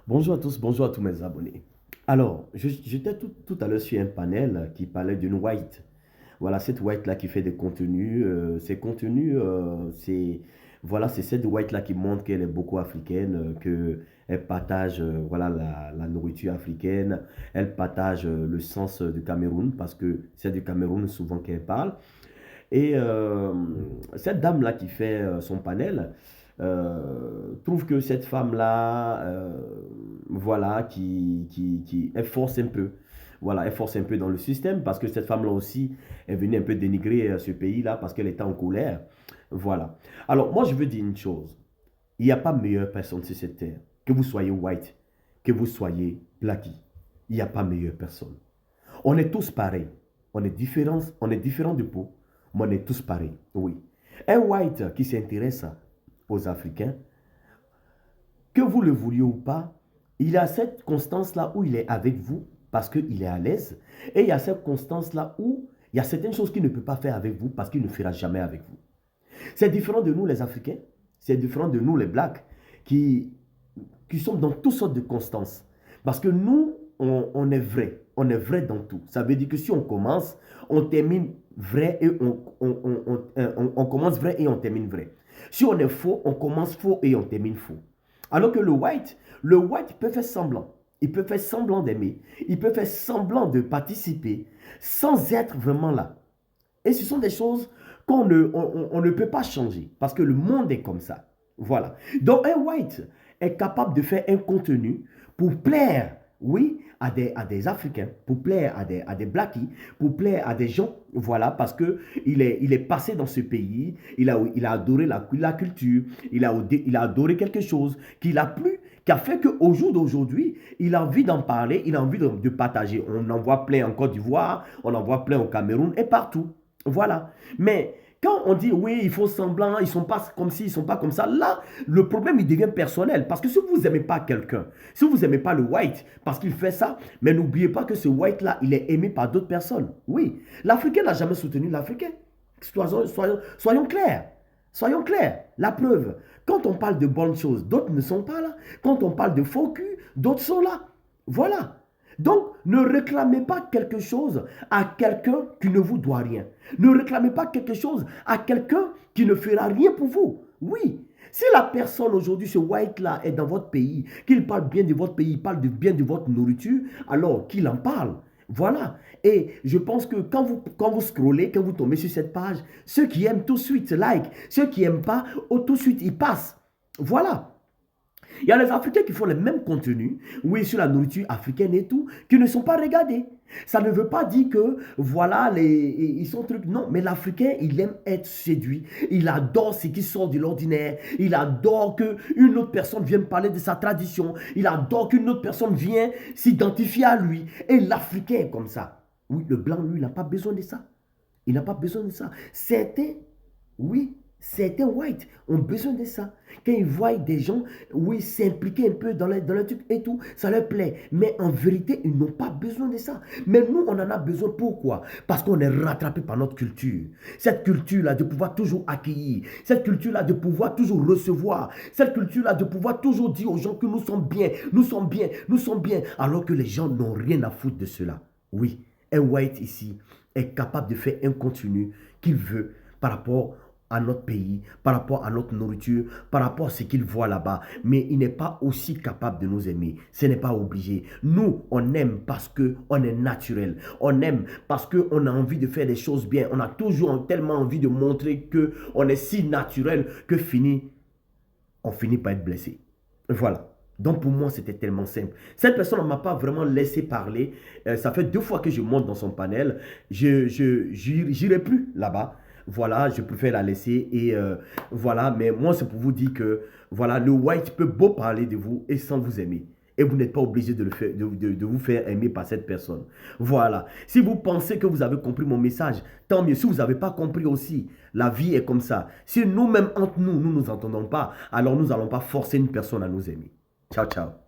Bonjour à tous, bonjour à tous mes abonnés. Alors, j'étais tout à l'heure sur un panel qui parlait d'une white. Voilà, cette white-là qui fait des contenus. Ces contenus, c'est cette white-là qui montre qu'elle est beaucoup africaine, qu'elle partage voilà, la nourriture africaine, elle partage le sens du Cameroun, parce que c'est du Cameroun souvent qu'elle parle. Et cette dame-là qui fait son panel trouve que cette femme-là, voilà, elle force un peu. Voilà, elle force un peu dans le système parce que cette femme-là aussi est venue un peu dénigrer ce pays-là parce qu'elle était en colère. Voilà. Alors, moi, je veux dire une chose. Il n'y a pas meilleure personne sur cette terre. Que vous soyez white, que vous soyez blackie. Il n'y a pas meilleure personne. On est tous pareils. On est différents de peau, mais on est tous pareils. Oui. Un white qui s'intéresse aux Africains, que vous le vouliez ou pas, il a cette constance-là où il est avec vous parce qu'il est à l'aise. Et il y a cette constance-là où il y a certaines choses qu'il ne peut pas faire avec vous parce qu'il ne fera jamais avec vous. C'est différent de nous les Africains, c'est différent de nous les Blacks qui, qui sommes dans toutes sortes de constances. Parce que nous, on est vrai. On est vrai dans tout. Ça veut dire que si on commence, on termine vrai et on commence vrai et on termine vrai. Si on est faux, on commence faux et on termine faux. Alors que le white peut faire semblant. Il peut faire semblant d'aimer. Il peut faire semblant de participer sans être vraiment là. Et ce sont des choses on ne peut pas changer parce que le monde est comme ça. Voilà. Donc un white est capable de faire un contenu pour plaire, oui, à des Africains, pour plaire à des blackies, pour plaire à des gens, voilà, parce qu'il est passé dans ce pays, il a adoré la culture, il a adoré quelque chose qu'il a plu, qui a fait qu'au jour d'aujourd'hui, il a envie d'en parler, il a envie de partager. On en voit plein en Côte d'Ivoire, on en voit plein au Cameroun et partout. Voilà. Mais quand on dit oui, ils font semblant, ils sont pas comme ci, ils sont pas comme ça, là, le problème, il devient personnel. Parce que si vous n'aimez pas quelqu'un, si vous n'aimez pas le white, parce qu'il fait ça, mais n'oubliez pas que ce white-là, il est aimé par d'autres personnes. Oui. L'Africain n'a jamais soutenu l'Africain. Soyons clairs. Soyons clairs. La preuve, quand on parle de bonnes choses, d'autres ne sont pas là. Quand on parle de faux cul, d'autres sont là. Voilà. Donc, ne réclamez pas quelque chose à quelqu'un qui ne vous doit rien. Ne réclamez pas quelque chose à quelqu'un qui ne fera rien pour vous. Oui. Si la personne aujourd'hui, ce white-là, est dans votre pays, qu'il parle bien de votre pays, il parle bien de votre nourriture, alors qu'il en parle. Voilà. Et je pense que quand vous scrollez, quand vous tombez sur cette page, ceux qui aiment tout de suite like, ceux qui n'aiment pas, tout de suite, ils passent. Voilà. Il y a les Africains qui font le même contenu, oui, sur la nourriture africaine et tout, qui ne sont pas regardés. Ça ne veut pas dire que, voilà, ils sont trucs. Non, mais l'Africain, il aime être séduit. Il adore ce qui sort de l'ordinaire. Il adore qu'une autre personne vienne parler de sa tradition. Il adore qu'une autre personne vienne s'identifier à lui. Et l'Africain est comme ça. Oui, le blanc, lui, il n'a pas besoin de ça. Il n'a pas besoin de ça. Certains, oui, certains whites ont besoin de ça. Quand ils voient des gens, oui, s'impliquer un peu dans le truc et tout, ça leur plaît. Mais en vérité, ils n'ont pas besoin de ça. Mais nous, on en a besoin. Pourquoi? Parce qu'on est rattrapé par notre culture. Cette culture-là de pouvoir toujours accueillir. Cette culture-là de pouvoir toujours recevoir. Cette culture-là de pouvoir toujours dire aux gens que nous sommes bien, nous sommes bien, nous sommes bien. Alors que les gens n'ont rien à foutre de cela. Oui, un white ici est capable de faire un contenu qu'il veut par rapport à notre pays, par rapport à notre nourriture, par rapport à ce qu'il voit là-bas. Mais il n'est pas aussi capable de nous aimer. Ce n'est pas obligé. Nous, on aime parce qu'on est naturel. On aime parce qu'on a envie de faire des choses bien. On a toujours tellement envie de montrer qu'on est si naturel que on finit par être blessé. Voilà. Donc pour moi, c'était tellement simple. Cette personne ne m'a pas vraiment laissé parler. Ça fait 2 fois que je monte dans son panel. J'irai plus là-bas. Voilà, je préfère la laisser. Et voilà, mais moi, c'est pour vous dire que voilà, le white peut beau parler de vous et sans vous aimer. Et vous n'êtes pas obligé de vous faire aimer par cette personne. Voilà. Si vous pensez que vous avez compris mon message, tant mieux. Si vous n'avez pas compris aussi, la vie est comme ça. Si nous-mêmes, entre nous, nous ne nous entendons pas, alors nous n'allons pas forcer une personne à nous aimer. Ciao, ciao.